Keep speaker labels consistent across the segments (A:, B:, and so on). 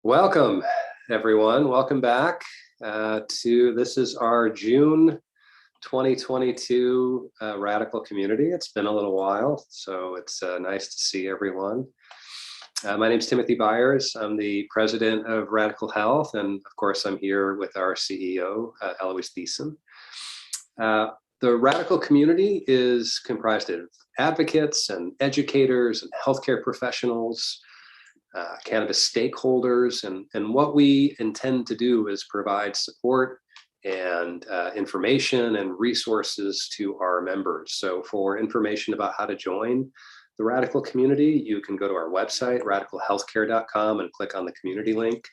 A: Welcome, everyone. Welcome back this is our June 2022 Radicle Community. It's been a little while, so it's nice to see everyone. My name is Timothy Byers. I'm the president of Radicle Health, and of course, I'm here with our CEO, Eloise Theisen. The Radicle Community is comprised of advocates and educators and healthcare professionals, cannabis stakeholders, and what we intend to do is provide support and information and resources to our members. So for information about how to join the Radicle Community, you can go to our website, radiclehealthcare.com, and click on the community link.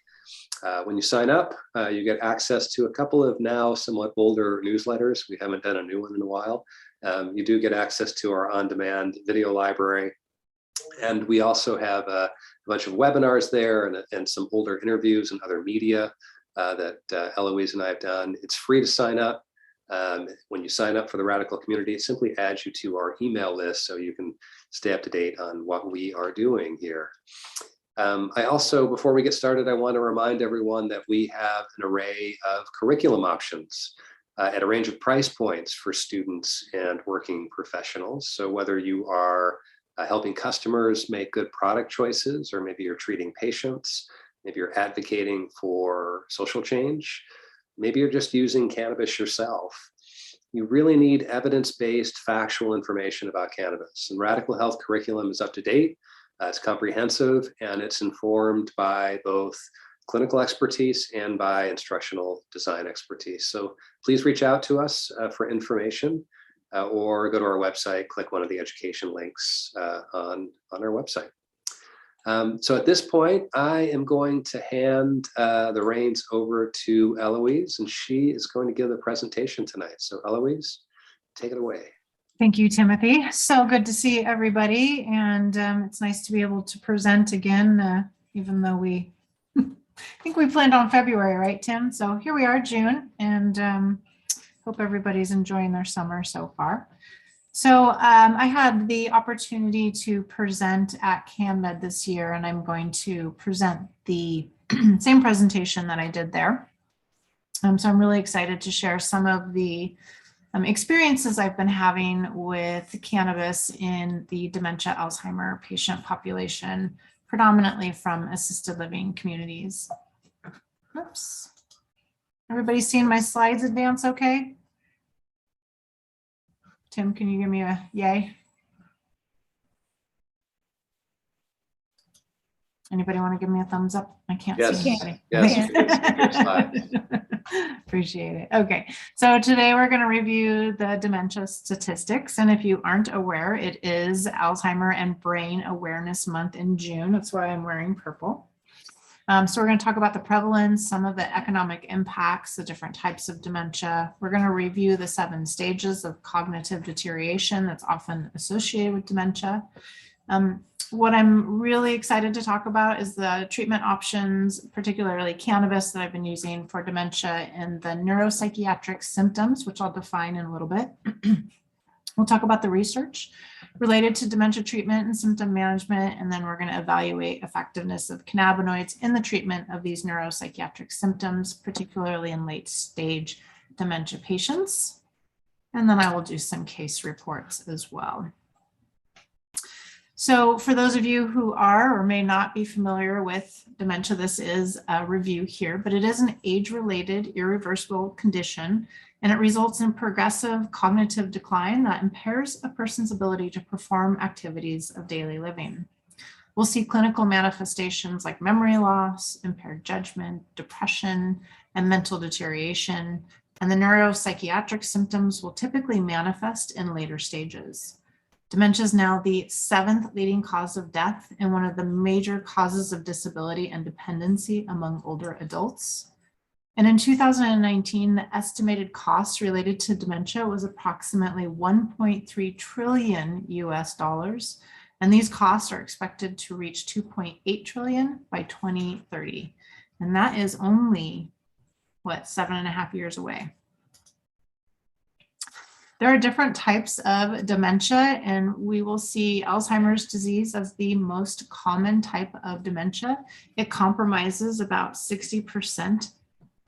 A: When you sign up, you get access to a couple of now somewhat older newsletters. We haven't done a new one in a while. You do get access to our on-demand video library. And we also have a bunch of webinars there and some older interviews and other media that Eloise and I have done. It's free to sign up. When you sign up for the Radicle Community, it simply adds you to our email list so you can stay up to date on what we are doing here. I also, before we get started, I want to remind everyone that we have an array of curriculum options at a range of price points for students and working professionals. So whether you are helping customers make good product choices, or maybe you're treating patients, maybe you're advocating for social change, maybe you're just using cannabis yourself, you really need evidence-based factual information about cannabis. And Radicle Health curriculum is up to date, it's comprehensive, and it's informed by both clinical expertise and by instructional design expertise. So please reach out to us for information. Or go to our website, click one of the education links on our website. So at this point, I am going to hand the reins over to Eloise, and she is going to give the presentation tonight. So Eloise, take it away.
B: Thank you, Timothy. So good to see everybody, and it's nice to be able to present again, even though I think we planned on February, right, Tim? So here we are, June, and hope everybody's enjoying their summer so far. So I had the opportunity to present at CanMed this year, and I'm going to present the same presentation that I did there. So I'm really excited to share some of the experiences I've been having with cannabis in the dementia Alzheimer patient population, predominantly from assisted living communities. Oops. Everybody seeing my slides advance okay? Tim, can you give me a yay? Anybody want to give me a thumbs up? I can't see anybody.
A: Yes.
B: Appreciate it. Okay, so today we're going to review the dementia statistics. And if you aren't aware, it is Alzheimer and Brain Awareness Month in June. That's why I'm wearing purple. So we're going to talk about the prevalence, some of the economic impacts, the different types of dementia. We're going to review the 7 stages of cognitive deterioration that's often associated with dementia. What I'm really excited to talk about is the treatment options, particularly cannabis, that I've been using for dementia, and the neuropsychiatric symptoms, which I'll define in a little bit. We'll talk about the research related to dementia treatment and symptom management, and then we're going to evaluate effectiveness of cannabinoids in the treatment of these neuropsychiatric symptoms, particularly in late-stage dementia patients. And then I will do some case reports as well. So for those of you who are or may not be familiar with dementia, this is a review here, but it is an age-related irreversible condition, and it results in progressive cognitive decline that impairs a person's ability to perform activities of daily living. We'll see clinical manifestations like memory loss, impaired judgment, depression, and mental deterioration, and the neuropsychiatric symptoms will typically manifest in later stages. Dementia is now the 7th leading cause of death and one of the major causes of disability and dependency among older adults. And in 2019, the estimated cost related to dementia was approximately 1.3 trillion US dollars. And these costs are expected to reach 2.8 trillion by 2030. And that is only, what, 7.5 years away. There are different types of dementia, and we will see Alzheimer's disease as the most common type of dementia. It compromises about 60%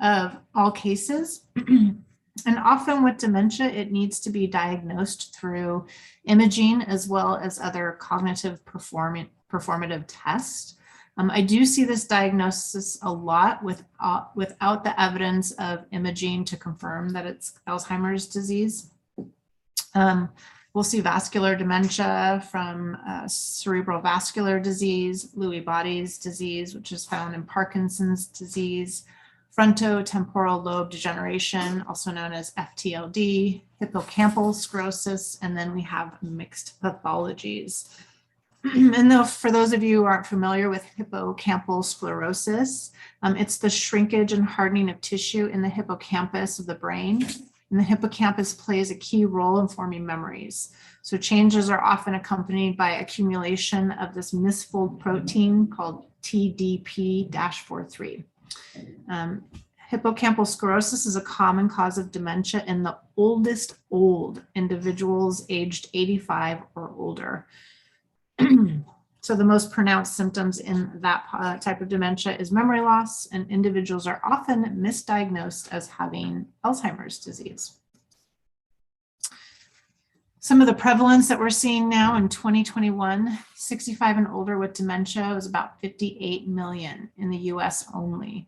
B: of all cases. And often with dementia, it needs to be diagnosed through imaging as well as other cognitive performative tests. I do see this diagnosis a lot without the evidence of imaging to confirm that it's Alzheimer's disease. We'll see vascular dementia from cerebral vascular disease, Lewy bodies disease, which is found in Parkinson's disease, frontotemporal lobe degeneration, also known as FTLD, hippocampal sclerosis, and then we have mixed pathologies. And though for those of you who aren't familiar with hippocampal sclerosis, it's the shrinkage and hardening of tissue in the hippocampus of the brain. And the hippocampus plays a key role in forming memories. So changes are often accompanied by accumulation of this misfold protein called TDP-43. Hippocampal sclerosis is a common cause of dementia in the oldest individuals aged 85 or older. So the most pronounced symptoms in that type of dementia is memory loss, and individuals are often misdiagnosed as having Alzheimer's disease. Some of the prevalence that we're seeing now in 2021, 65 and older with dementia was about 58 million in the US only.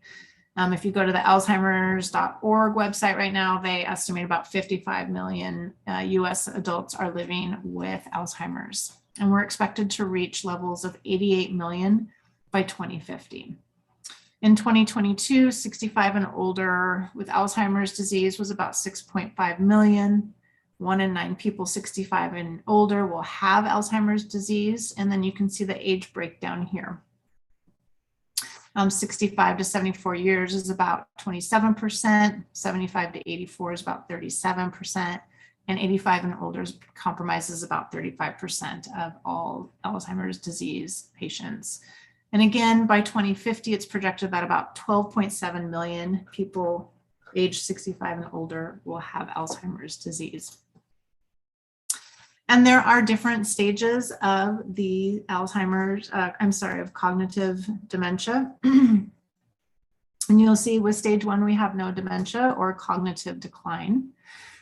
B: If you go to the alzheimers.org website right now, they estimate about 55 million US adults are living with Alzheimer's. And we're expected to reach levels of 88 million by 2050. In 2022, 65 and older with Alzheimer's disease was about 6.5 million. 1 in 9 people 65 and older will have Alzheimer's disease. And then you can see the age breakdown here. 65 to 74 years is about 27%, 75 to 84 is about 37%, and 85 and older compromises about 35% of all Alzheimer's disease patients. And again, by 2050, it's projected that about 12.7 million people aged 65 and older will have Alzheimer's disease. And there are different stages of the of cognitive dementia. And you'll see with stage 1, we have no dementia or cognitive decline.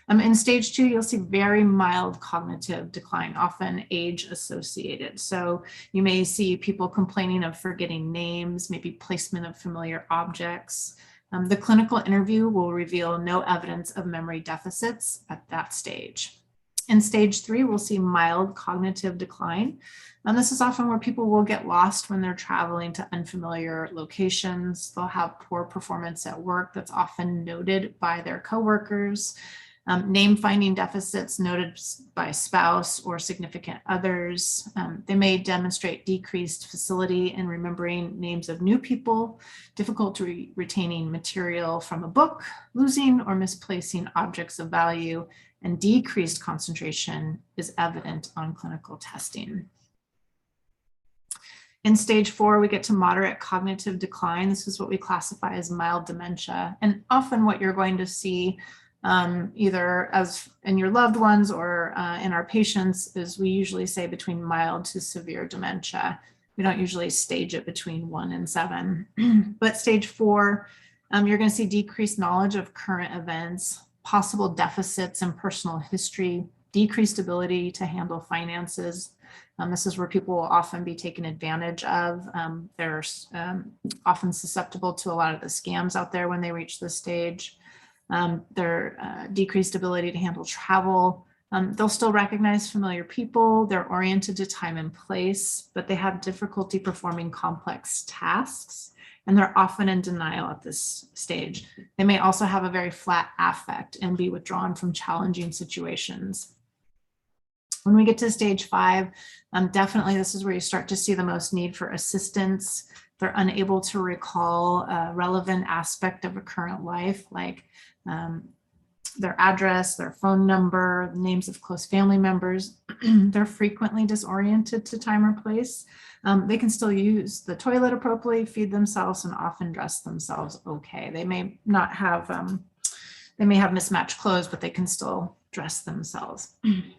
B: In stage 2, you'll see very mild cognitive decline, often age associated. So you may see people complaining of forgetting names, maybe placement of familiar objects. The clinical interview will reveal no evidence of memory deficits at that stage. In stage 3, we'll see mild cognitive decline. And this is often where people will get lost when they're traveling to unfamiliar locations. They'll have poor performance at work that's often noted by their coworkers. Name finding deficits noted by spouse or significant others. They may demonstrate decreased facility in remembering names of new people, difficulty retaining material from a book, losing or misplacing objects of value, and decreased concentration is evident on clinical testing. In stage 4, we get to moderate cognitive decline. This is what we classify as mild dementia. And often what you're going to see either as in your loved ones or in our patients is we usually say between mild to severe dementia. We don't usually stage it between 1 and 7. But stage 4, you're going to see decreased knowledge of current events, possible deficits in personal history, decreased ability to handle finances. This is where people will often be taken advantage of. They're often susceptible to a lot of the scams out there when they reach this stage. Their decreased ability to handle travel. They'll still recognize familiar people. They're oriented to time and place, but they have difficulty performing complex tasks, and they're often in denial at this stage. They may also have a very flat affect and be withdrawn from challenging situations. When we get to stage 5, definitely this is where you start to see the most need for assistance. They're unable to recall a relevant aspect of a current life, like their address, their phone number, names of close family members. They're frequently disoriented to time or place. They can still use the toilet appropriately, feed themselves, and often dress themselves okay. They may not have, they may have mismatched clothes, but they can still dress themselves. When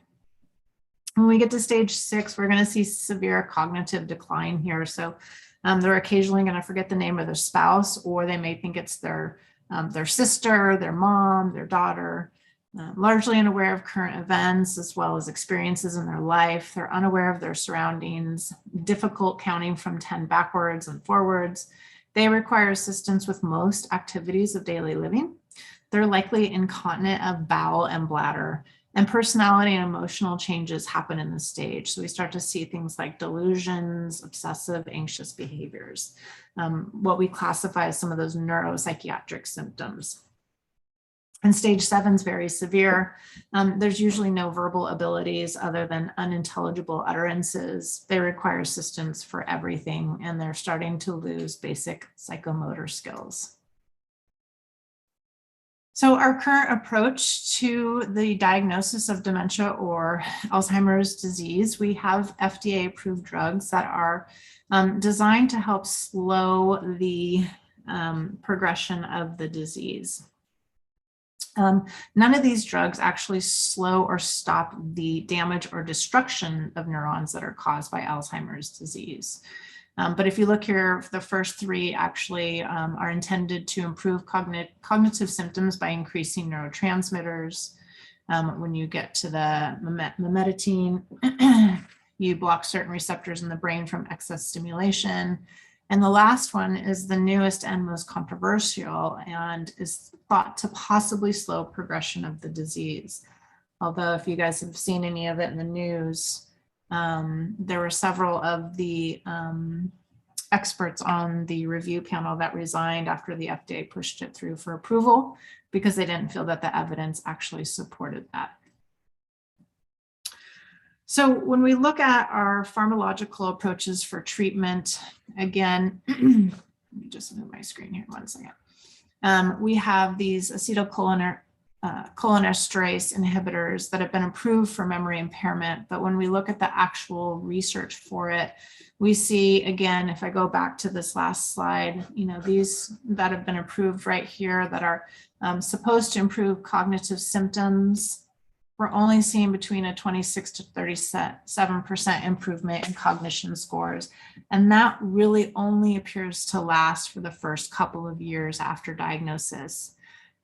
B: we get to stage 6, we're going to see severe cognitive decline here. So they're occasionally going to forget the name of their spouse, or they may think it's their sister, their mom, their daughter, largely unaware of current events as well as experiences in their life. They're unaware of their surroundings, difficult counting from 10 backwards and forwards. They require assistance with most activities of daily living. They're likely incontinent of bowel and bladder, and personality and emotional changes happen in this stage. So we start to see things like delusions, obsessive, anxious behaviors, what we classify as some of those neuropsychiatric symptoms. And stage 7 is very severe. There's usually no verbal abilities other than unintelligible utterances. They require assistance for everything, and they're starting to lose basic psychomotor skills. So our current approach to the diagnosis of dementia or Alzheimer's disease, we have FDA-approved drugs that are designed to help slow the progression of the disease. None of these drugs actually slow or stop the damage or destruction of neurons that are caused by Alzheimer's disease. But if you look here, the first 3 actually are intended to improve cognitive symptoms by increasing neurotransmitters. When you get to the memetine, you block certain receptors in the brain from excess stimulation. And the last one is the newest and most controversial and is thought to possibly slow progression of the disease. Although if you guys have seen any of it in the news, there were several of the experts on the review panel that resigned after the FDA pushed it through for approval because they didn't feel that the evidence actually supported that. So when we look at our pharmacological approaches for treatment, again, let me just move my screen here 1 second. We have these acetylcholinesterase inhibitors that have been approved for memory impairment. But when we look at the actual research for it, we see, again, if I go back to this last slide, these that have been approved right here that are supposed to improve cognitive symptoms, we're only seeing between a 26 to 37% improvement in cognition scores. And that really only appears to last for the first couple of years after diagnosis.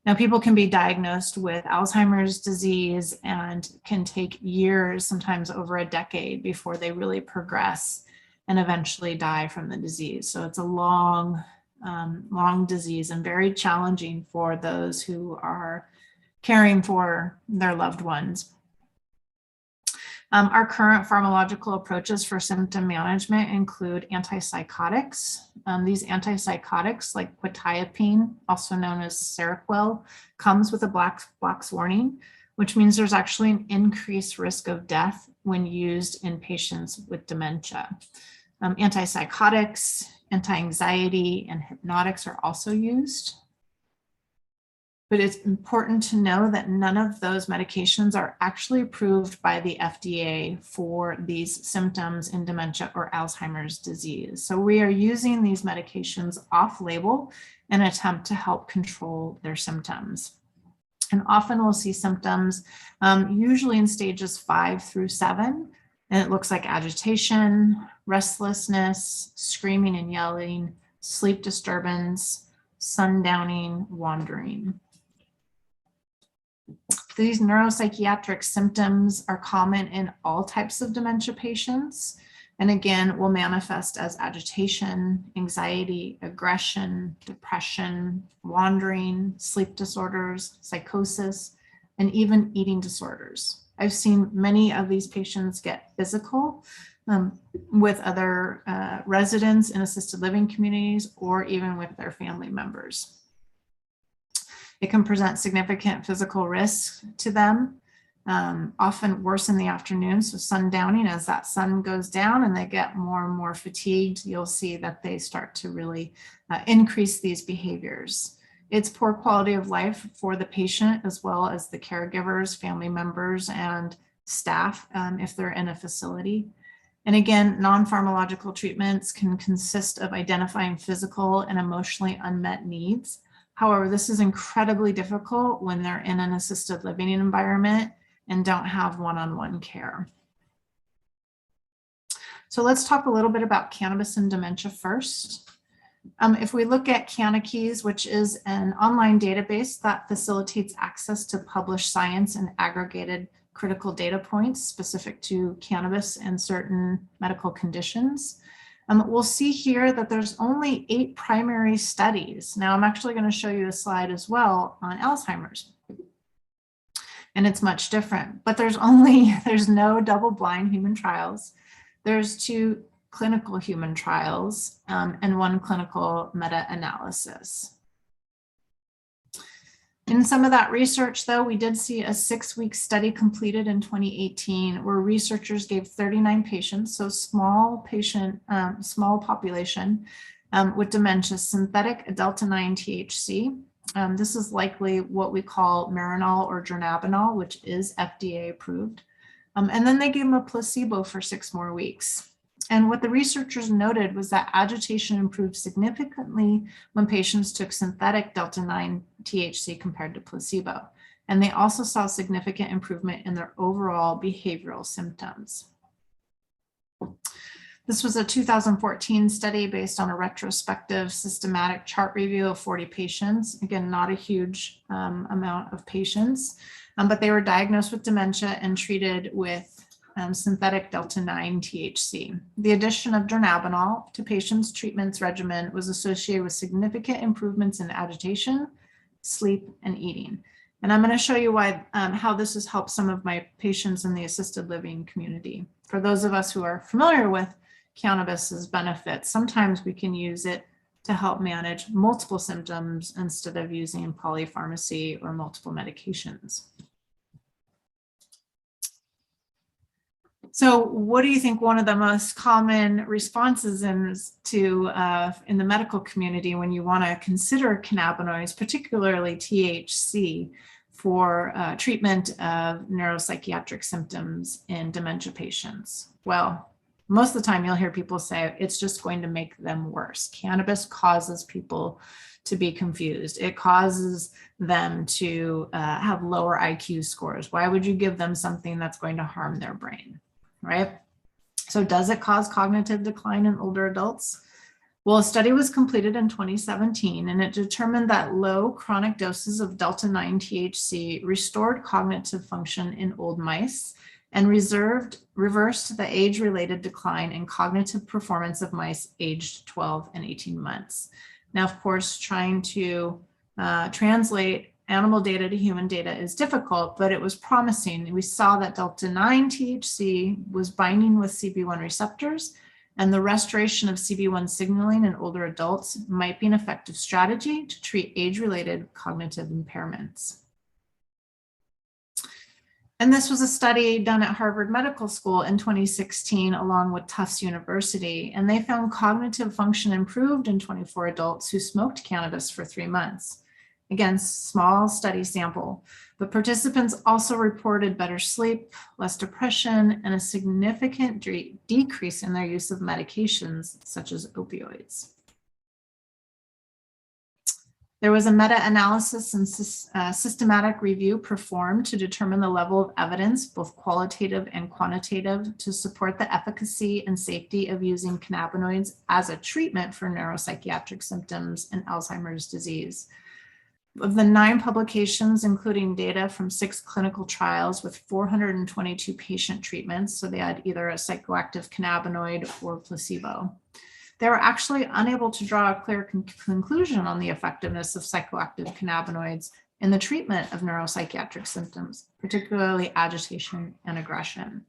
B: Now, people can be diagnosed with Alzheimer's disease and can take years, sometimes over a decade, before they really progress and eventually die from the disease. So it's a long disease and very challenging for those who are caring for their loved ones. Our current pharmacological approaches for symptom management include antipsychotics. These antipsychotics, like quetiapine, also known as Seroquel, comes with a black box warning, which means there's actually an increased risk of death when used in patients with dementia. Antipsychotics, anti-anxiety, and hypnotics are also used. But it's important to know that none of those medications are actually approved by the FDA for these symptoms in dementia or Alzheimer's disease. So we are using these medications off-label in an attempt to help control their symptoms. And often we'll see symptoms, usually in stages 5 through 7, and it looks like agitation, restlessness, screaming and yelling, sleep disturbance, sundowning, wandering. These neuropsychiatric symptoms are common in all types of dementia patients, and again, will manifest as agitation, anxiety, aggression, depression, wandering, sleep disorders, psychosis, and even eating disorders. I've seen many of these patients get physical with other residents in assisted living communities or even with their family members. It can present significant physical risks to them, often worse in the afternoon. So sundowning, as that sun goes down and they get more and more fatigued, you'll see that they start to really increase these behaviors. It's poor quality of life for the patient as well as the caregivers, family members, and staff if they're in a facility. And again, non-pharmacological treatments can consist of identifying physical and emotionally unmet needs. However, this is incredibly difficult when they're in an assisted living environment and don't have one-on-one care. So let's talk a little bit about cannabis and dementia first. If we look at CannaKeys, which is an online database that facilitates access to published science and aggregated critical data points specific to cannabis and certain medical conditions, we'll see here that there's only 8 primary studies. Now, I'm actually going to show you a slide as well on Alzheimer's. And it's much different, but there's no double-blind human trials. There's 2 clinical human trials and 1 clinical meta-analysis. In some of that research, though, we did see a 6-week study completed in 2018 where researchers gave 39 patients, so small population with dementia, synthetic delta-9 THC. This is likely what we call Marinol or Dronabinol, which is FDA approved. And then they gave them a placebo for 6 more weeks. And what the researchers noted was that agitation improved significantly when patients took synthetic delta-9 THC compared to placebo. And they also saw significant improvement in their overall behavioral symptoms. This was a 2014 study based on a retrospective systematic chart review of 40 patients. Again, not a huge amount of patients, but they were diagnosed with dementia and treated with synthetic delta-9 THC. The addition of dronabinol to patients' treatments regimen was associated with significant improvements in agitation, sleep, and eating. And I'm going to show you how this has helped some of my patients in the assisted living community. For those of us who are familiar with cannabis's benefits, sometimes we can use it to help manage multiple symptoms instead of using polypharmacy or multiple medications. So what do you think one of the most common responses is to in the medical community when you want to consider cannabinoids, particularly THC, for treatment of neuropsychiatric symptoms in dementia patients? Well, most of the time you'll hear people say it's just going to make them worse. Cannabis causes people to be confused. It causes them to have lower IQ scores. Why would you give them something that's going to harm their brain? Right? So does it cause cognitive decline in older adults? Well, a study was completed in 2017, and it determined that low chronic doses of delta-9 THC restored cognitive function in old mice and reversed the age-related decline in cognitive performance of mice aged 12 and 18 months. Now, of course, trying to translate animal data to human data is difficult, but it was promising. We saw that delta-9 THC was binding with CB1 receptors, and the restoration of CB1 signaling in older adults might be an effective strategy to treat age-related cognitive impairments. And this was a study done at Harvard Medical School in 2016, along with Tufts University, and they found cognitive function improved in 24 adults who smoked cannabis for 3 months. Again, small study sample, but participants also reported better sleep, less depression, and a significant decrease in their use of medications such as opioids. There was a meta-analysis and systematic review performed to determine the level of evidence, both qualitative and quantitative, to support the efficacy and safety of using cannabinoids as a treatment for neuropsychiatric symptoms in Alzheimer's disease. Of the 9 publications, including data from 6 clinical trials with 422 patient treatments, so they had either a psychoactive cannabinoid or placebo, they were actually unable to draw a clear conclusion on the effectiveness of psychoactive cannabinoids in the treatment of neuropsychiatric symptoms, particularly agitation and aggression.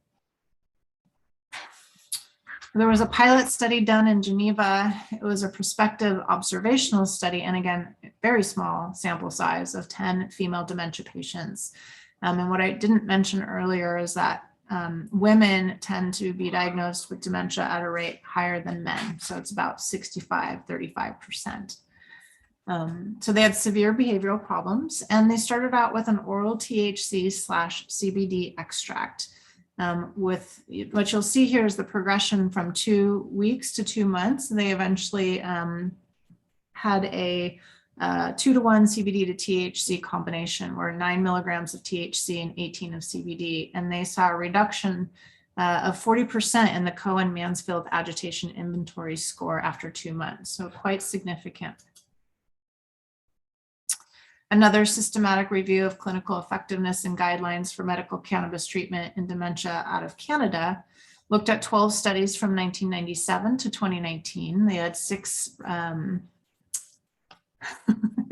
B: There was a pilot study done in Geneva. It was a prospective observational study, and again, very small sample size of 10 female dementia patients. And what I didn't mention earlier is that women tend to be diagnosed with dementia at a rate higher than men. So it's about 65-35%. So they had severe behavioral problems, and they started out with an oral THC/CBD extract. With what you'll see here is the progression from 2 weeks to 2 months. They eventually had a 2-to-1 CBD to THC combination, where 9 milligrams of THC and 18 of CBD, and they saw a reduction of 40% in the Cohen-Mansfield Agitation Inventory score after 2 months, so quite significant. Another systematic review of clinical effectiveness and guidelines for medical cannabis treatment in dementia out of Canada looked at 12 studies from 1997 to 2019. They had 6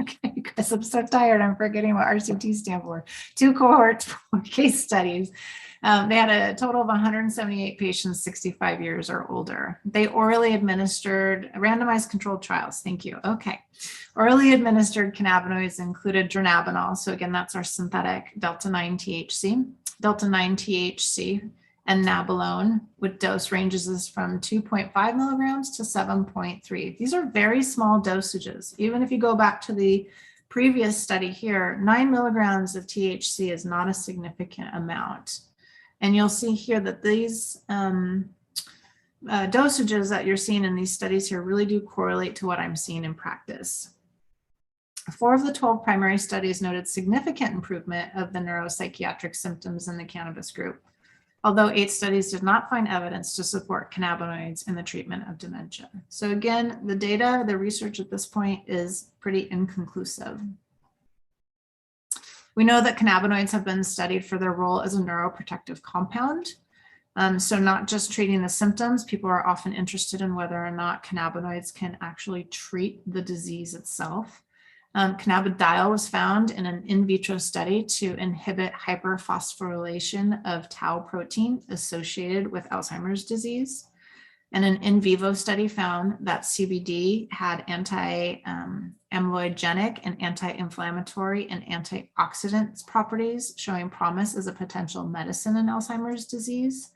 B: okay, guys, I'm so tired. I'm forgetting what RCT stand for. 2 cohorts, 4 case studies. They had a total of 178 patients, 65 years or older. They orally administered randomized controlled trials. Thank you. Okay. Orally administered cannabinoids included dronabinol. So again, that's our synthetic delta-9 THC, and nabilone, with dose ranges from 2.5 milligrams to 7.3. These are very small dosages. Even if you go back to the previous study here, 9 milligrams of THC is not a significant amount. And you'll see here that these dosages that you're seeing in these studies here really do correlate to what I'm seeing in practice. 4 of the 12 primary studies noted significant improvement of the neuropsychiatric symptoms in the cannabis group, although 8 studies did not find evidence to support cannabinoids in the treatment of dementia. So again, the data, the research at this point is pretty inconclusive. We know that cannabinoids have been studied for their role as a neuroprotective compound. So not just treating the symptoms, people are often interested in whether or not cannabinoids can actually treat the disease itself. Cannabidiol was found in an in vitro study to inhibit hyperphosphorylation of tau protein associated with Alzheimer's disease. And an in vivo study found that CBD had anti-amyloidogenic and anti-inflammatory and antioxidant properties, showing promise as a potential medicine in Alzheimer's disease.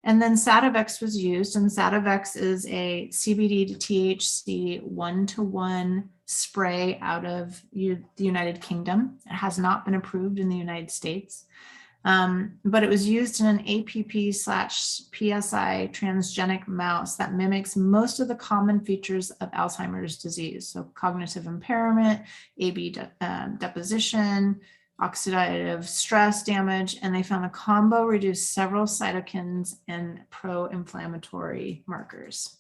B: And then Sativex was used, and Sativex is a CBD to THC 1-to-1 spray out of the United Kingdom. It has not been approved in the United States, but it was used in an APP/PSI transgenic mouse that mimics most of the common features of Alzheimer's disease. So cognitive impairment, AB deposition, oxidative stress damage, and they found the combo reduced several cytokines and pro-inflammatory markers.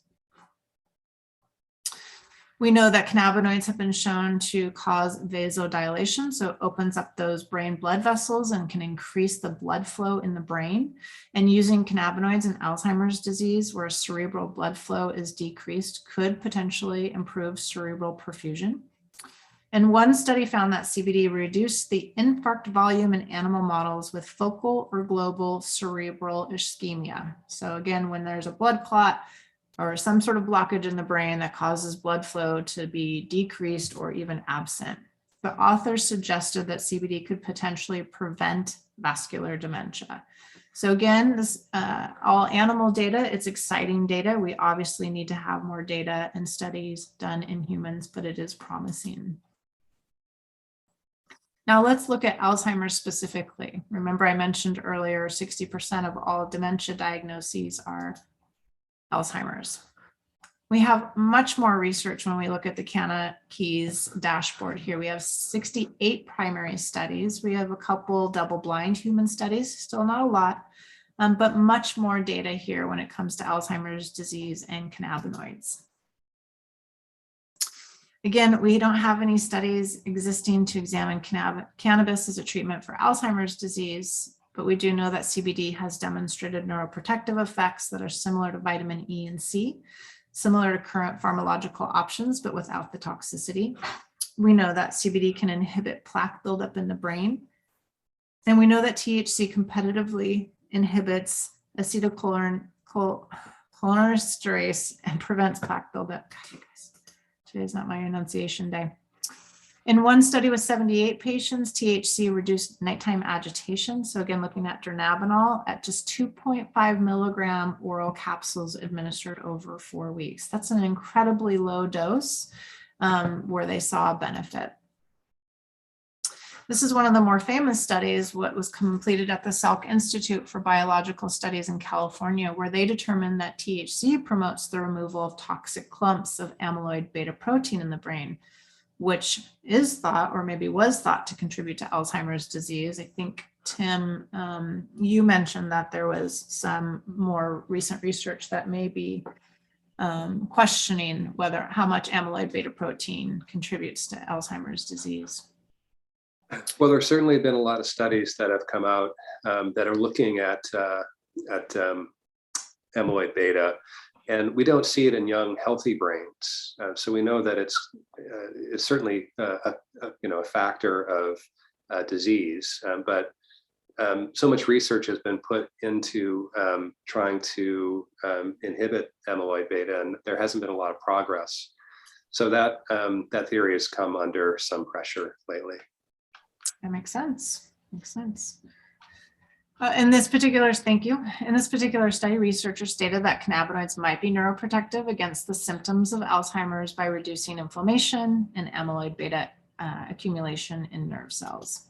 B: We know that cannabinoids have been shown to cause vasodilation, so it opens up those brain blood vessels and can increase the blood flow in the brain. And using cannabinoids in Alzheimer's disease, where cerebral blood flow is decreased, could potentially improve cerebral perfusion. And one study found that CBD reduced the infarct volume in animal models with focal or global cerebral ischemia. So again, when there's a blood clot or some sort of blockage in the brain that causes blood flow to be decreased or even absent. The authors suggested that CBD could potentially prevent vascular dementia. So again, this all animal data, it's exciting data. We obviously need to have more data and studies done in humans, but it is promising. Now let's look at Alzheimer's specifically. Remember, I mentioned earlier, 60% of all dementia diagnoses are Alzheimer's. We have much more research when we look at the Canna Keys dashboard here. We have 68 primary studies. We have a couple double-blind human studies, still not a lot, but much more data here when it comes to Alzheimer's disease and cannabinoids. Again, we don't have any studies existing to examine cannabis as a treatment for Alzheimer's disease, but we do know that CBD has demonstrated neuroprotective effects that are similar to vitamin E and C, similar to current pharmacological options, but without the toxicity. We know that CBD can inhibit plaque buildup in the brain. And we know that THC competitively inhibits acetylcholinesterase and prevents plaque buildup. God, you guys, today's not my enunciation day. In one study with 78 patients, THC reduced nighttime agitation. So again, looking at dronabinol at just 2.5 milligram oral capsules administered over 4 weeks. That's an incredibly low dose where they saw a benefit. This is one of the more famous studies, what was completed at the Salk Institute for Biological Studies in California, where they determined that THC promotes the removal of toxic clumps of amyloid beta protein in the brain, which is thought, or maybe was thought, to contribute to Alzheimer's disease. I think, Tim, you mentioned that there was some more recent research that may be questioning how much amyloid beta protein contributes to Alzheimer's disease.
A: Well, there's certainly been a lot of studies that have come out that are looking at amyloid beta, and we don't see it in young, healthy brains. So we know that it's certainly a factor of disease, but so much research has been put into trying to inhibit amyloid beta, and there hasn't been a lot of progress. So that theory has come under some pressure lately.
B: That makes sense. Makes sense. In this particular study, researchers stated that cannabinoids might be neuroprotective against the symptoms of Alzheimer's by reducing inflammation and amyloid beta accumulation in nerve cells.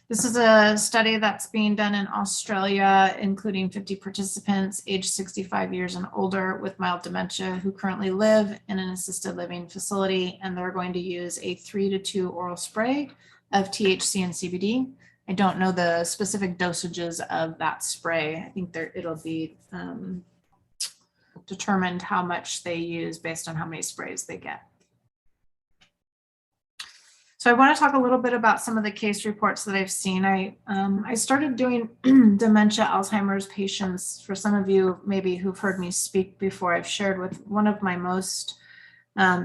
B: This is a study that's being done in Australia, including 50 participants aged 65 years and older with mild dementia who currently live in an assisted living facility, and they're going to use a 3-to-2 oral spray of THC and CBD. I don't know the specific dosages of that spray. I think it'll be determined how much they use based on how many sprays they get. So I want to talk a little bit about some of the case reports that I've seen. I started doing dementia Alzheimer's patients. For some of you maybe who've heard me speak before, I've shared with one of my most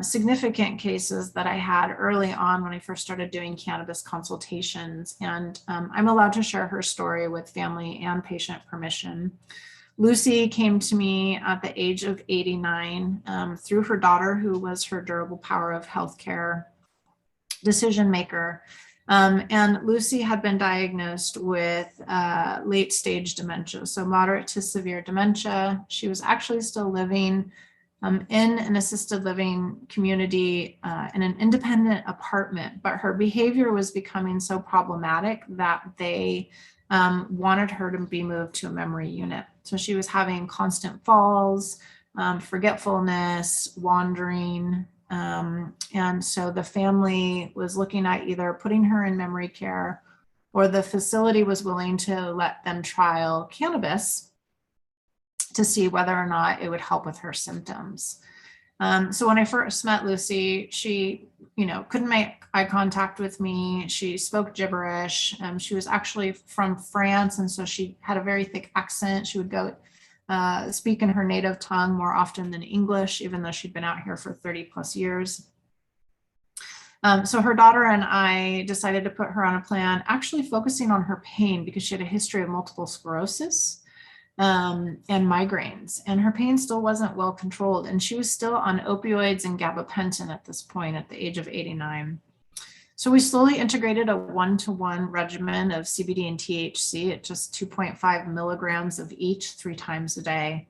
B: significant cases that I had early on when I first started doing cannabis consultations. And I'm allowed to share her story with family and patient permission. Lucy came to me at the age of 89 through her daughter, who was her durable power of healthcare decision maker. And Lucy had been diagnosed with late stage dementia, so moderate to severe dementia. She was actually still living in an assisted living community in an independent apartment, but her behavior was becoming so problematic that they wanted her to be moved to a memory unit. So she was having constant falls, forgetfulness, wandering. And so the family was looking at either putting her in memory care, or the facility was willing to let them trial cannabis to see whether or not it would help with her symptoms. So when I first met Lucy, she, couldn't make eye contact with me. She spoke gibberish. She was actually from France, and so she had a very thick accent. She would go speak in her native tongue more often than English, even though she'd been out here for 30 plus years. So her daughter and I decided to put her on a plan, actually focusing on her pain because she had a history of multiple sclerosis and migraines, and her pain still wasn't well controlled. And she was still on opioids and gabapentin at this point at the age of 89. So we slowly integrated a 1-to-1 regimen of CBD and THC at just 2.5 milligrams of each 3 times a day,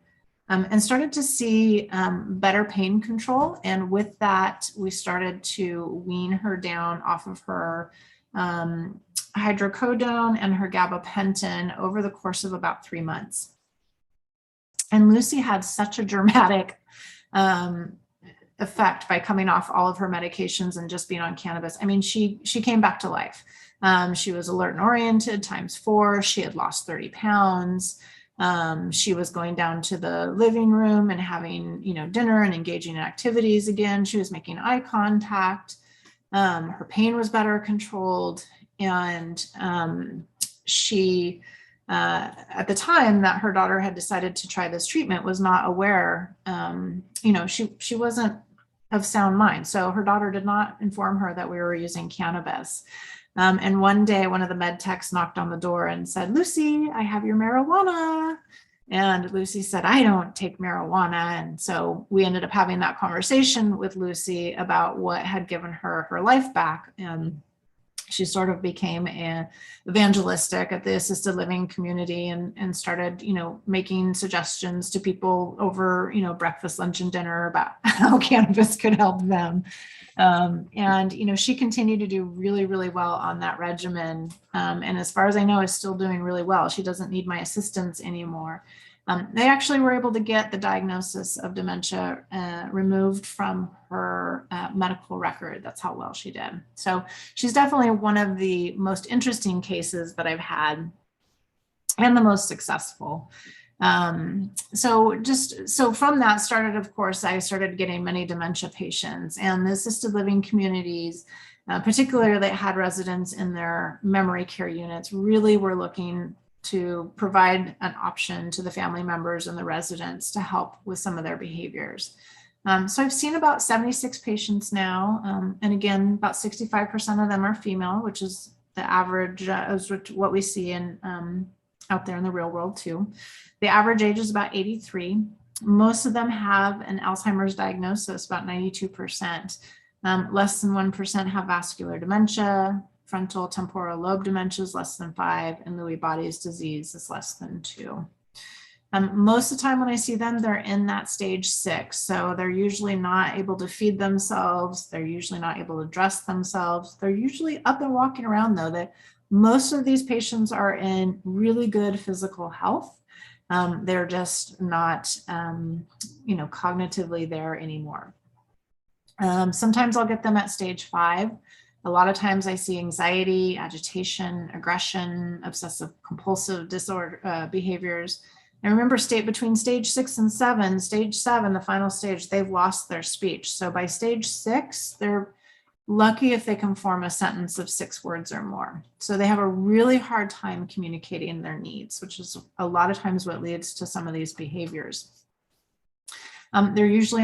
B: and started to see better pain control. And with that, we started to wean her down off of her hydrocodone and her gabapentin over the course of about 3 months. And Lucy had such a dramatic effect by coming off all of her medications and just being on cannabis. I mean, she came back to life. She was alert and oriented ×4. She had lost 30 pounds. She was going down to the living room and having, dinner and engaging in activities again. She was making eye contact. Her pain was better controlled. And she, at the time that her daughter had decided to try this treatment, was not aware, she wasn't of sound mind. So her daughter did not inform her that we were using cannabis. And one day, one of the med techs knocked on the door and said, "Lucy, I have your marijuana." And Lucy said, "I don't take marijuana." And so we ended up having that conversation with Lucy about what had given her her life back. And she sort of became evangelistic at the assisted living community and started, making suggestions to people over, breakfast, lunch, and dinner about how cannabis could help them. And she continued to do really, really well on that regimen. And as far as I know, is still doing really well. She doesn't need my assistance anymore. They actually were able to get the diagnosis of dementia removed from her medical record. That's how well she did. So she's definitely one of the most interesting cases that I've had and the most successful. So from that started, of course, I started getting many dementia patients, and the assisted living communities, particularly that had residents in their memory care units, really were looking to provide an option to the family members and the residents to help with some of their behaviors. So I've seen about 76 patients now. And again, about 65% of them are female, which is the average, is what we see in out there in the real world too. The average age is about 83. Most of them have an Alzheimer's diagnosis, about 92%. Less than 1% have vascular dementia. Frontal temporal lobe dementia is less than 5, and Lewy body's disease is less than 2. Most of the time when I see them, they're in that stage 6. So they're usually not able to feed themselves. They're usually not able to dress themselves. They're usually up and walking around, though. That most of these patients are in really good physical health. They're just not, cognitively there anymore. Sometimes I'll get them at stage 5. A lot of times I see anxiety, agitation, aggression, obsessive compulsive disorder behaviors. And remember, between stage 6 and 7, stage 7, the final stage, they've lost their speech. So by stage 6, they're lucky if they can form a sentence of 6 words or more. So they have a really hard time communicating their needs, which is a lot of times what leads to some of these behaviors. They're usually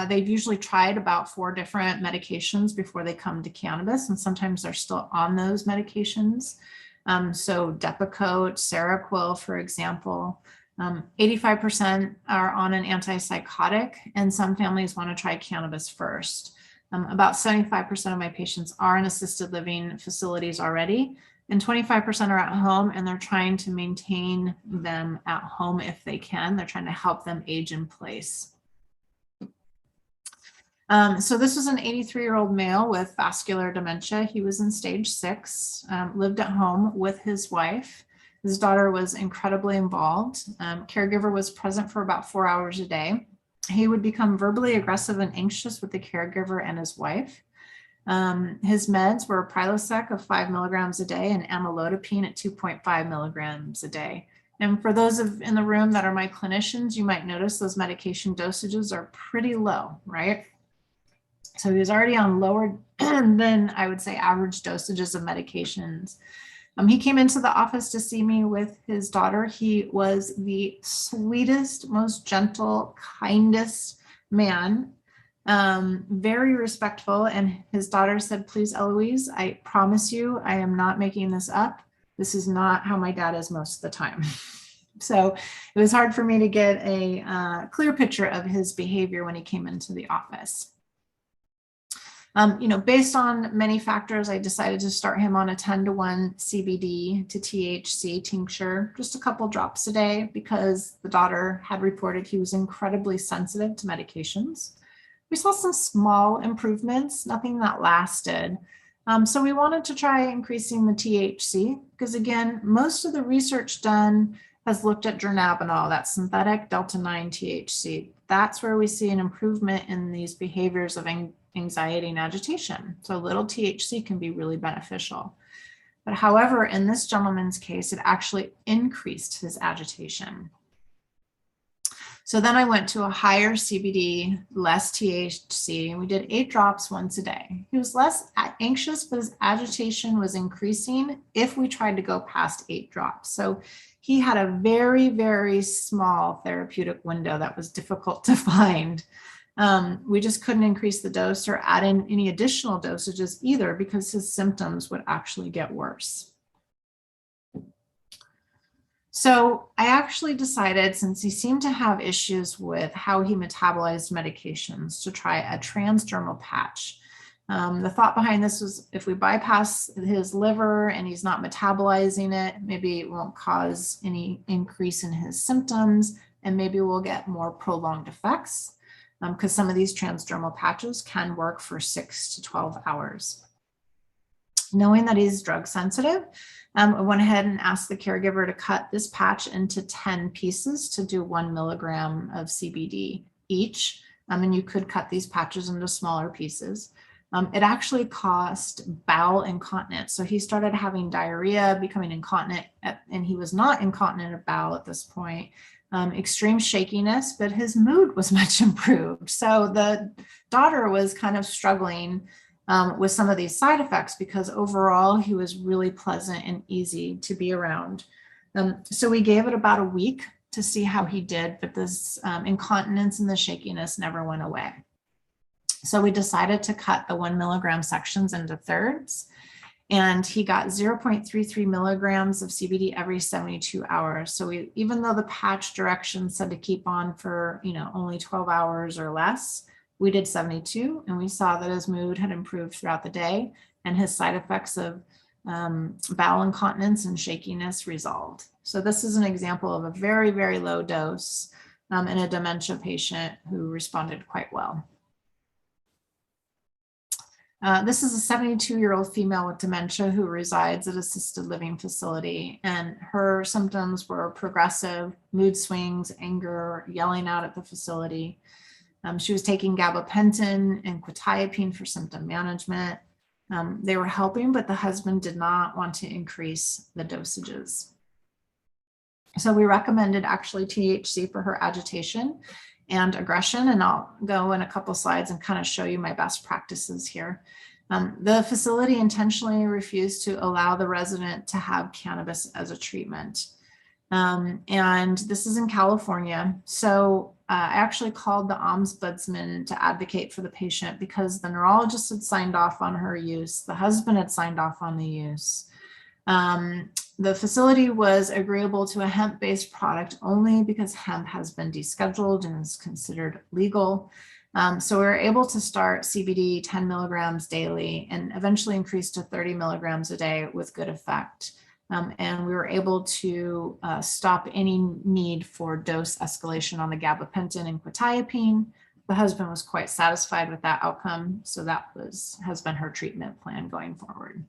B: they've usually tried about 4 different medications before they come to cannabis, and sometimes they're still on those medications. So Depakote, Seroquel, for example. 85% are on an antipsychotic, and some families want to try cannabis first. About 75% of my patients are in assisted living facilities already, and 25% are at home, and they're trying to maintain them at home if they can. They're trying to help them age in place. So this was an 83-year-old male with vascular dementia. He was in stage 6, lived at home with his wife. His daughter was incredibly involved. Caregiver was present for about 4 hours a day. He would become verbally aggressive and anxious with the caregiver and his wife. His meds were Prilosec of 5 milligrams a day and amlodipine at 2.5 milligrams a day. And for those in the room that are my clinicians, you might notice those medication dosages are pretty low, right? So he was already on lower than, I would say, average dosages of medications. He came into the office to see me with his daughter. He was the sweetest, most gentle, kindest man, very respectful. And his daughter said, "Please, Eloise, I promise you, I am not making this up. This is not how my dad is most of the time." So it was hard for me to get a clear picture of his behavior when he came into the office. Based on many factors, I decided to start him on a 10-to-1 CBD to THC tincture, just a couple drops a day, because the daughter had reported he was incredibly sensitive to medications. We saw some small improvements, nothing that lasted. So we wanted to try increasing the THC, because again, most of the research done has looked at dronabinol, that synthetic delta-9 THC. That's where we see an improvement in these behaviors of anxiety and agitation. So a little THC can be really beneficial. But however, in this gentleman's case, it actually increased his agitation. So then I went to a higher CBD, less THC, and we did 8 drops once a day. He was less anxious, but his agitation was increasing if we tried to go past 8 drops. So he had a very, very small therapeutic window that was difficult to find. We just couldn't increase the dose or add in any additional dosages either, because his symptoms would actually get worse. So I actually decided, since he seemed to have issues with how he metabolized medications, to try a transdermal patch. The thought behind this was, if we bypass his liver and he's not metabolizing it, maybe it won't cause any increase in his symptoms, and maybe we'll get more prolonged effects, because some of these transdermal patches can work for 6 to 12 hours. Knowing that he's drug sensitive, I went ahead and asked the caregiver to cut this patch into 10 pieces to do 1 milligram of CBD each. And you could cut these patches into smaller pieces. It actually caused bowel incontinence. So he started having diarrhea, becoming incontinent, and he was not incontinent of bowel at this point. Extreme shakiness, but his mood was much improved. So the daughter was kind of struggling with some of these side effects because overall he was really pleasant and easy to be around. So we gave it about a week to see how he did, but this incontinence and the shakiness never went away. So we decided to cut the 1 milligram sections into thirds, and he got 0.33 milligrams of CBD every 72 hours. So even though the patch directions said to keep on for, only 12 hours or less, we did 72, and we saw that his mood had improved throughout the day and his side effects of bowel incontinence and shakiness resolved. So this is an example of a very, very low dose in a dementia patient who responded quite well. This is a 72-year-old female with dementia who resides at assisted living facility, and her symptoms were progressive mood swings, anger, yelling out at the facility. She was taking gabapentin and quetiapine for symptom management. They were helping, but the husband did not want to increase the dosages. So we recommended actually THC for her agitation and aggression, and I'll go in a couple slides and kind of show you my best practices here. The facility intentionally refused to allow the resident to have cannabis as a treatment. And this is in California. So I actually called the ombudsman to advocate for the patient because the neurologist had signed off on her use. The husband had signed off on the use. The facility was agreeable to a hemp-based product only because hemp has been descheduled and is considered legal. So we were able to start CBD 10 milligrams daily and eventually increase to 30 milligrams a day with good effect. And we were able to stop any need for dose escalation on the gabapentin and quetiapine. The husband was quite satisfied with that outcome. So that has been her treatment plan going forward.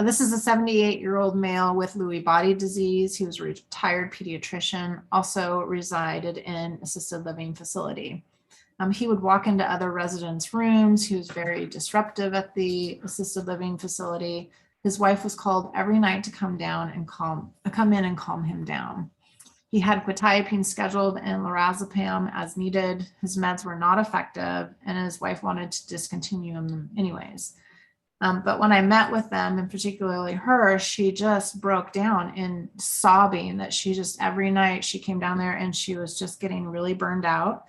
B: This is a 78-year-old male with Lewy body disease. He was a retired pediatrician, also resided in assisted living facility. He would walk into other residents' rooms. He was very disruptive at the assisted living facility. His wife was called every night to come in and calm him down. He had quetiapine scheduled and lorazepam as needed. His meds were not effective, and his wife wanted to discontinue them anyways. But when I met with them, and particularly her, she just broke down in sobbing that she just every night she came down there and she was just getting really burned out.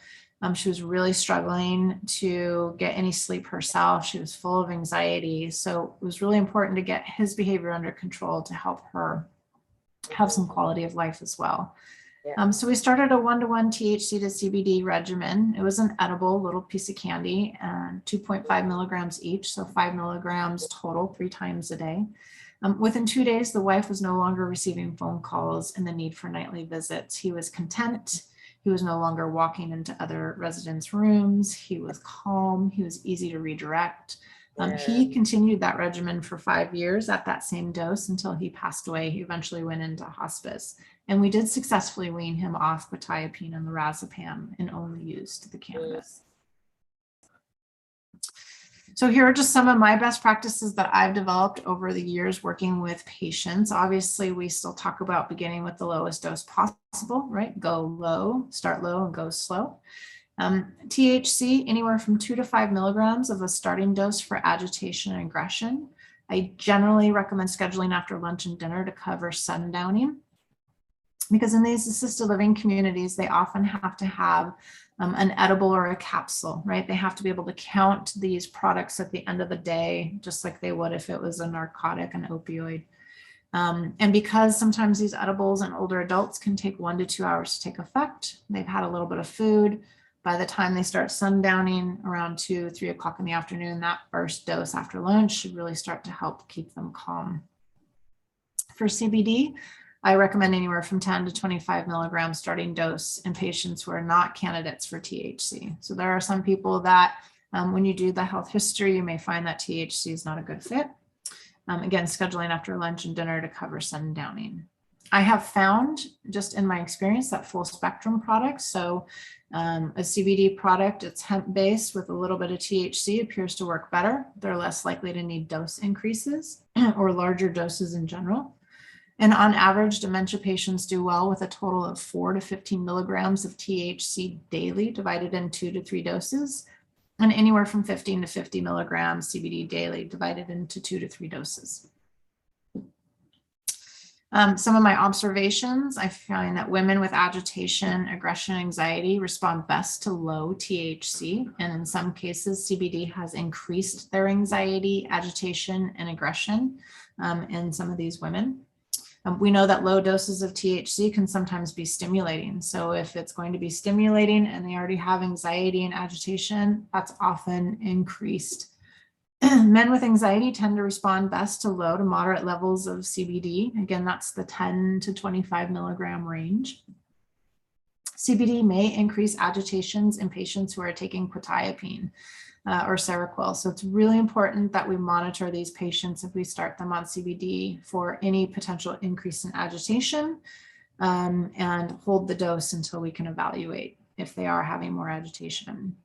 B: She was really struggling to get any sleep herself. She was full of anxiety. So it was really important to get his behavior under control to help her have some quality of life as well. Yeah. So we started a 1-to-1 THC to CBD regimen. It was an edible little piece of candy, 2.5 milligrams each, so 5 milligrams total 3 times a day. Within 2 days, the wife was no longer receiving phone calls and the need for nightly visits. He was content. He was no longer walking into other residents' rooms. He was calm. He was easy to redirect. He continued that regimen for 5 years at that same dose until he passed away. He eventually went into hospice. And we did successfully wean him off quetiapine and lorazepam and only used the cannabis. So here are just some of my best practices that I've developed over the years working with patients. Obviously, we still talk about beginning with the lowest dose possible, right? Go low, start low, and go slow. THC, anywhere from 2 to 5 milligrams of a starting dose for agitation and aggression. I generally recommend scheduling after lunch and dinner to cover sundowning, because in these assisted living communities, they often have to have an edible or a capsule, right? They have to be able to count these products at the end of the day, just like they would if it was a narcotic, an opioid. And because sometimes these edibles in older adults can take 1 to 2 hours to take effect, they've had a little bit of food. By the time they start sundowning around 2, 3 o'clock in the afternoon, that first dose after lunch should really start to help keep them calm. For CBD, I recommend anywhere from 10 to 25 milligrams starting dose in patients who are not candidates for THC. So there are some people that when you do the health history, you may find that THC is not a good fit. Again, scheduling after lunch and dinner to cover sundowning. I have found, just in my experience, that full spectrum products, so a CBD product, it's hemp-based with a little bit of THC, appears to work better. They're less likely to need dose increases or larger doses in general. And on average, dementia patients do well with a total of 4 to 15 milligrams of THC daily, divided in 2 to 3 doses, and anywhere from 15 to 50 milligrams CBD daily, divided into 2 to 3 doses. Some of my observations, I find that women with agitation, aggression, anxiety respond best to low THC. And in some cases, CBD has increased their anxiety, agitation, and aggression in some of these women. We know that low doses of THC can sometimes be stimulating. So if it's going to be stimulating and they already have anxiety and agitation, that's often increased. Men with anxiety tend to respond best to low to moderate levels of CBD. Again, that's the 10 to 25 milligram range. CBD may increase agitations in patients who are taking quetiapine or Seroquel. So it's really important that we monitor these patients if we start them on CBD for any potential increase in agitation and hold the dose until we can evaluate if they are having more agitation.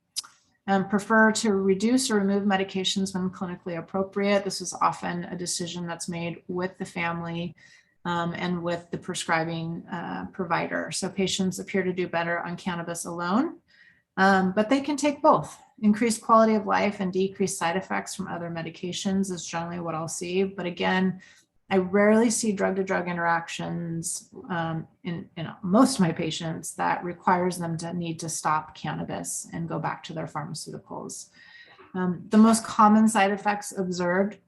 B: Prefer to reduce or remove medications when clinically appropriate. This is often a decision that's made with the family and with the prescribing provider. So patients appear to do better on cannabis alone, but they can take both. Increased quality of life and decreased side effects from other medications is generally what I'll see. But again, I rarely see drug-to-drug interactions in most of my patients that requires them to need to stop cannabis and go back to their pharmaceuticals. The most common side effects observed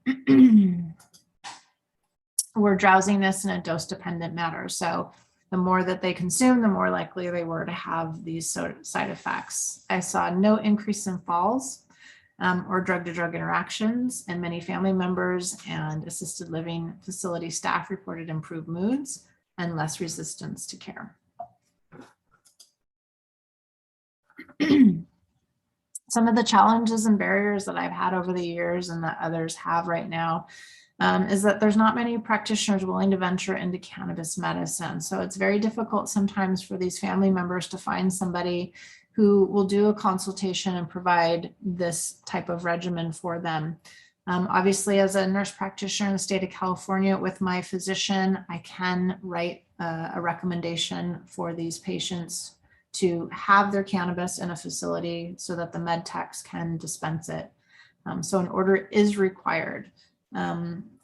B: were drowsiness in a dose-dependent manner. So the more that they consume, the more likely they were to have these side effects. I saw no increase in falls or drug-to-drug interactions, and many family members and assisted living facility staff reported improved moods and less resistance to care. Some of the challenges and barriers that I've had over the years and that others have right now is that there's not many practitioners willing to venture into cannabis medicine. So it's very difficult sometimes for these family members to find somebody who will do a consultation and provide this type of regimen for them. Obviously, as a nurse practitioner in the state of California with my physician, I can write a recommendation for these patients to have their cannabis in a facility so that the med techs can dispense it. So an order is required.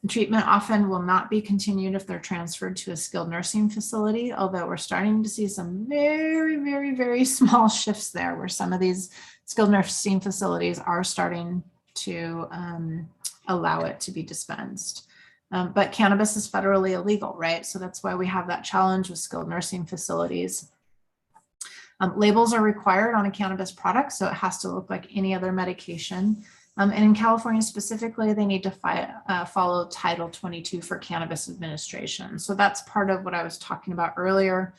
B: Treatment often will not be continued if they're transferred to a skilled nursing facility, although we're starting to see some very, very, very small shifts there where some of these skilled nursing facilities are starting to allow it to be dispensed. But cannabis is federally illegal, right? So that's why we have that challenge with skilled nursing facilities. Labels are required on a cannabis product, so it has to look like any other medication. And in California specifically, they need to follow Title 22 for cannabis administration. So that's part of what I was talking about earlier,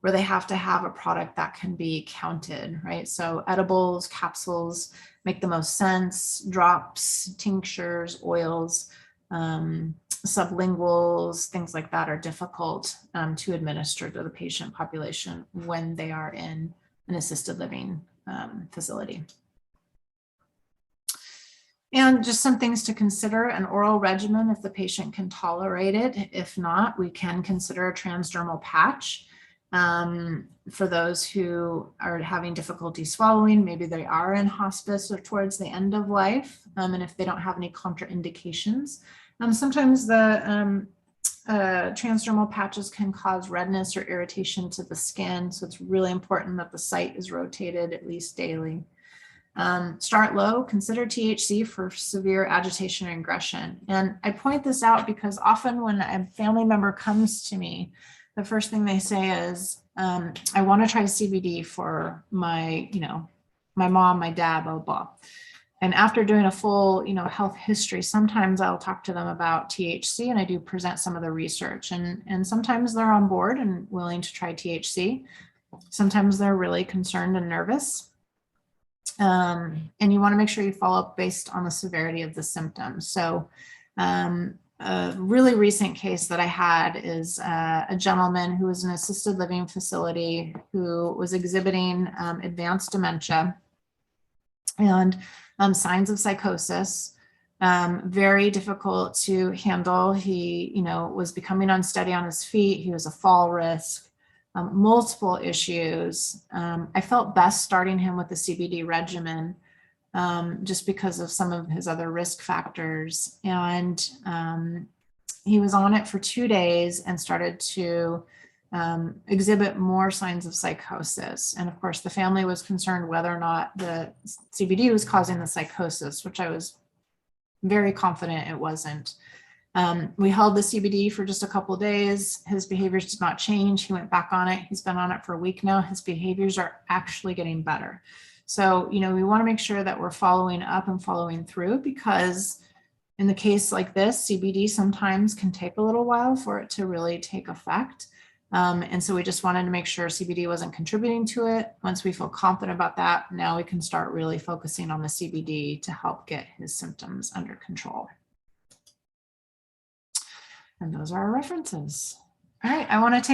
B: where they have to have a product that can be counted, right? So edibles, capsules make the most sense, drops, tinctures, oils, sublinguals, things like that are difficult to administer to the patient population when they are in an assisted living facility. And just some things to consider: an oral regimen if the patient can tolerate it. If not, we can consider a transdermal patch for those who are having difficulty swallowing. Maybe they are in hospice or towards the end of life, and if they don't have any contraindications. Sometimes the transdermal patches can cause redness or irritation to the skin, so it's really important that the site is rotated at least daily. Start low, consider THC for severe agitation and aggression. And I point this out because often when a family member comes to me, the first thing they say is, I want to try CBD for my mom, my dad, blah, blah. And after doing a full, health history, sometimes I'll talk to them about THC, and I do present some of the research, and sometimes they're on board and willing to try THC. Sometimes they're really concerned and nervous. And you want to make sure you follow up based on the severity of the symptoms. So a really recent case that I had is a gentleman who was in an assisted living facility who was exhibiting advanced dementia and signs of psychosis, very difficult to handle. He, was becoming unsteady on his feet. He was a fall risk, multiple issues. I felt best starting him with the CBD regimen just because of some of his other risk factors. And he was on it for 2 days and started to exhibit more signs of psychosis. And of course, the family was concerned whether or not the CBD was causing the psychosis, which I was very confident it wasn't. We held the CBD for just a couple of days. His behaviors did not change. He went back on it. He's been on it for a week now. His behaviors are actually getting better. So, we want to make sure that we're following up and following through, because in the case like this, CBD sometimes can take a little while for it to really take effect. And so we just wanted to make sure CBD wasn't contributing to it. Once we feel confident about that, now we can start really focusing on the CBD to help get his symptoms under control. And those are our references. All right, I want to take